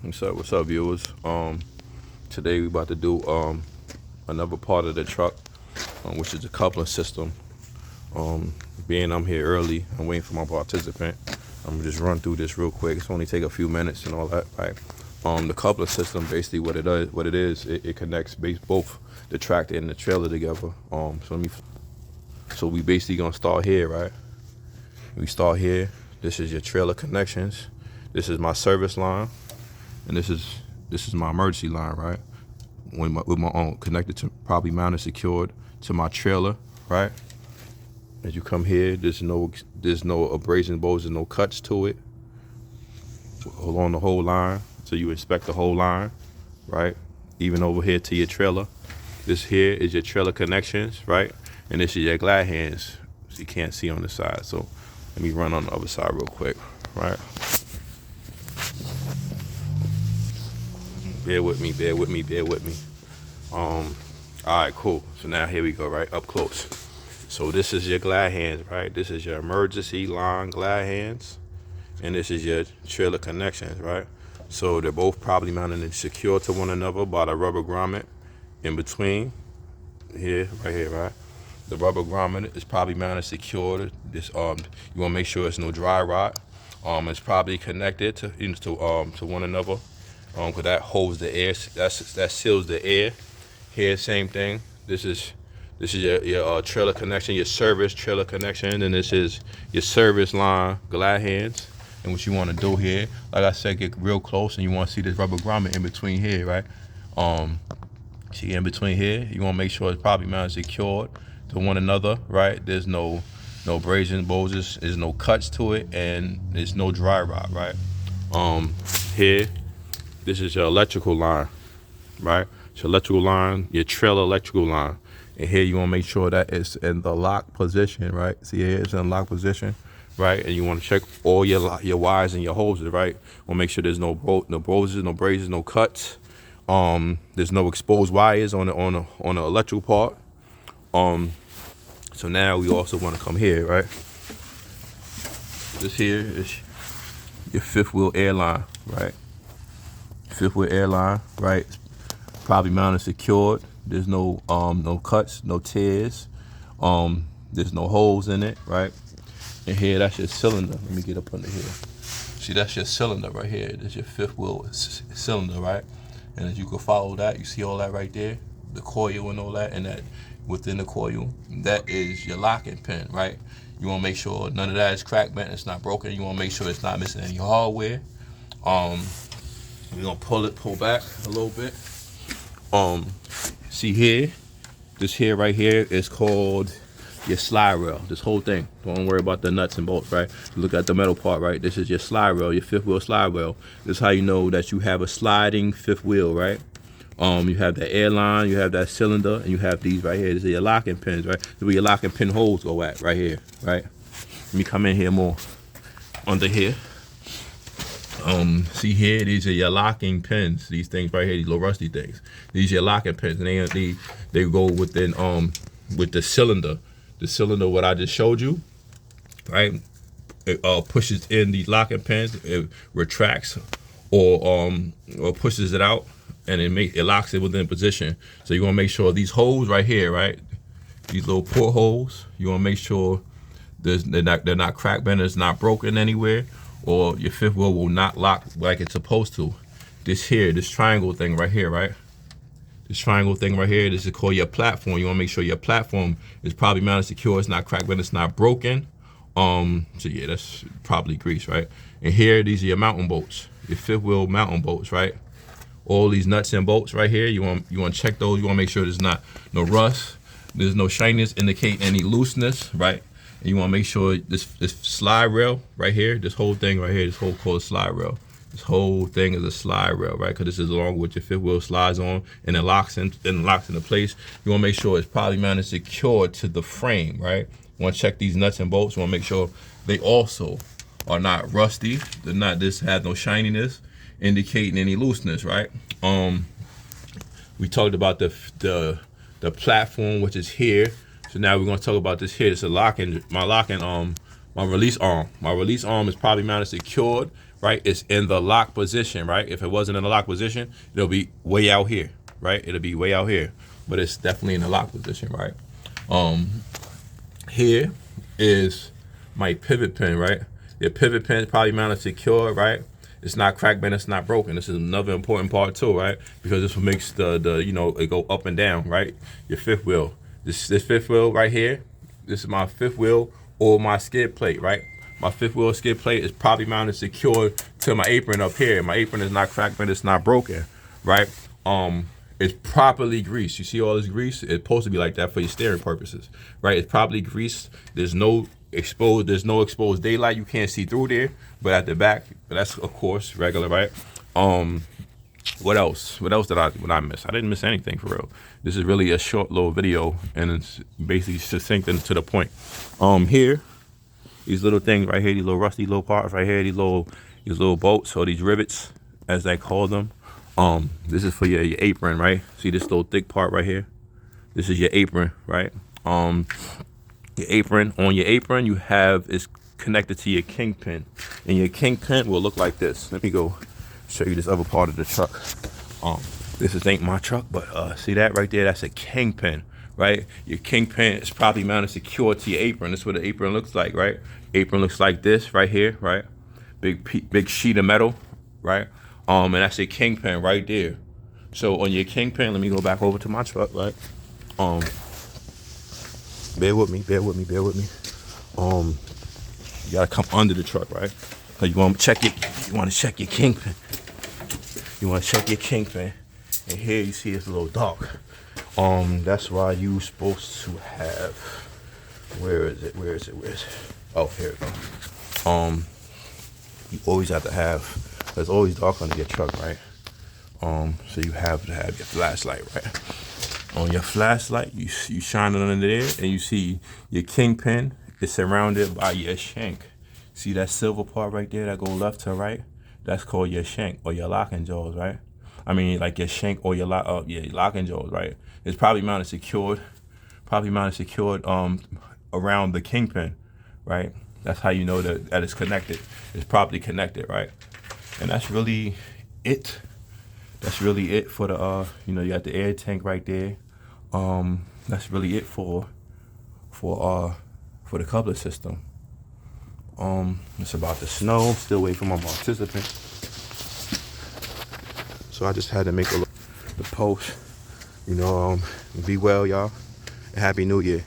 What's up, viewers? Today we about to do another part of the truck, which is the coupling system. Being I'm here early, I'm waiting for my participant. I'm gonna just run through this real quick. It's only take a few minutes and all that, right? The coupling system, basically what it is, it connects both the tractor and the trailer together. So we basically gonna start here, right? We start here. This is your trailer connections. This is my service line, and this is my emergency line, right? With my own connected to, properly mounted, secured to my trailer, right? As you come here, there's no abrasion bolts, there's no cuts to it. Along the whole line, so you inspect the whole line, right? Even over here to your trailer. This here is your trailer connections, right? And this is your glad hands, so you can't see on the side. So let me run on the other side real quick, right? Bear with me. All right, cool. So now here we go, right? Up close. So this is your glad hands, right? This is your emergency line glad hands. And this is your trailer connections, right? So they're both probably mounted and secure to one another by the rubber grommet in between. Here, right here, right? The rubber grommet is probably mounted secured. This you want to make sure it's no dry rot. It's probably connected to one another. Cause that holds the air, that seals the air. Here, same thing. This is your trailer connection, your service trailer connection, and this is your service line glad hands. And what you want to do here, like I said, get real close, and you want to see this rubber grommet in between here, right? See in between here, you want to make sure it's probably mounted secured to one another, right? There's no abrasion bolts, there's no cuts to it, and there's no dry rot, right? Here. This is your electrical line, right? It's your electrical line, your trailer electrical line. And here you want to make sure that it's in the lock position, right? See here, it's in lock position, right? And you want to check all your wires and your hoses, right? Want to make sure there's no broses, no braces, no cuts. There's no exposed wires on the electrical part. So now we also want to come here, right? This here is your fifth wheel airline, right? Fifth wheel airline, right? Probably mounted secured. There's no cuts, no tears. There's no holes in it, right? And here, that's your cylinder. Let me get up under here. See, that's your cylinder right here. That's your fifth wheel cylinder, right? And as you can follow that, you see all that right there, the coil and all that, and that within the coil, that is your locking pin, right? You want to make sure none of that is cracked, bent, it's not broken. You want to make sure it's not missing any hardware. We're gonna pull back a little bit. See here, this here right here is called your slide rail. This whole thing. Don't worry about the nuts and bolts, right? Look at the metal part, right? This is your slide rail, your fifth wheel slide rail. This is how you know that you have a sliding fifth wheel, right? You have the airline, you have that cylinder, and you have these right here. These are your locking pins, right? This is where your locking pin holes go at, right here, right? Let me come in here more under here. See here, these are your locking pins. These things right here, these little rusty things. These are your locking pins, and they go within with the cylinder. The cylinder, what I just showed you, right? It pushes in these locking pins. It retracts or pushes it out, and it locks it within position. So you want to make sure these holes right here, right? These little portholes. You want to make sure they're not cracked, bent, it's not broken anywhere, or your fifth wheel will not lock like it's supposed to. This triangle thing right here, right? This triangle thing right here, this is called your platform. You want to make sure your platform is probably mounted secure, it's not cracked, but it's not broken. So yeah, that's probably grease, right? And here, these are your mountain bolts, your fifth wheel mountain bolts, right? All these nuts and bolts right here, you want to check those. You want to make sure there's not no rust, there's no shininess indicating any looseness, right? And you want to make sure this slide rail right here, this whole thing right here, this whole called slide rail. This whole thing is a slide rail, right? Because this is along with your fifth wheel slides on, and it locks into place. You want to make sure it's probably mounted secure to the frame, right? You want to check these nuts and bolts. You want to make sure they also are not rusty. They're not, this has no shininess indicating any looseness, right? We talked about the platform, which is here. So now we're going to talk about this here. It's a my release arm. My release arm is probably mounted secured right? It's in the lock position, right? If it wasn't in the lock position, it'll be way out here, right? It'll be way out here, but it's definitely in the lock position, right? Here is my pivot pin, right? Your pivot pin is probably mounted secure, right? It's not cracked, man. It's not broken. This is another important part too, right? Because this makes the you know, it go up and down, right? Your fifth wheel. This fifth wheel right here. This is my fifth wheel or my skid plate, right? My fifth wheel skid plate is probably mounted secure to my apron up here. My apron is not cracked, but it's not broken, right? It's properly greased. You see all this grease? It's supposed to be like that for your steering purposes, right? It's properly greased. There's no exposed daylight. You can't see through there, but at the back, that's of course regular, right? What else? What did I miss? I didn't miss anything for real. This is really a short little video, and it's basically succinct and to the point. Here, these little things right here, these little rusty little parts right here, these little bolts or these rivets, as they call them. This is for your apron, right? See this little thick part right here? This is your apron, right? Your apron. On your apron, you have is connected to your kingpin, and your kingpin will look like this. Let me go show you this other part of the truck. This ain't my truck, but see that right there? That's a kingpin, right? Your kingpin is probably mounted secure to your apron. That's what the apron looks like, right? Apron looks like this right here, right? Big sheet of metal, right? And that's a kingpin right there. So on your kingpin, let me go back over to my truck, right? Bear with me. You gotta come under the truck, right? Cause you want to check your kingpin. And here you see it's a little dark. That's why you supposed to have. Where is it? Oh, here it goes. You always have to have. It's always dark under your truck, right? So you have to have your flashlight, right? On your flashlight, you shine it under there, and you see your kingpin is surrounded by your shank. See that silver part right there that go left to right? That's called your shank or your locking jaws, right? I mean, like your shank or your locking jaws, right? It's probably mounted secured around the kingpin, right? That's how you know that it's connected. It's properly connected, right? And that's really it. That's really it for the you know, you got the air tank right there. That's really it for the coupler system. It's about to snow. Still waiting for my participant. So I just had to make the post. You know, be well, y'all. And Happy New Year.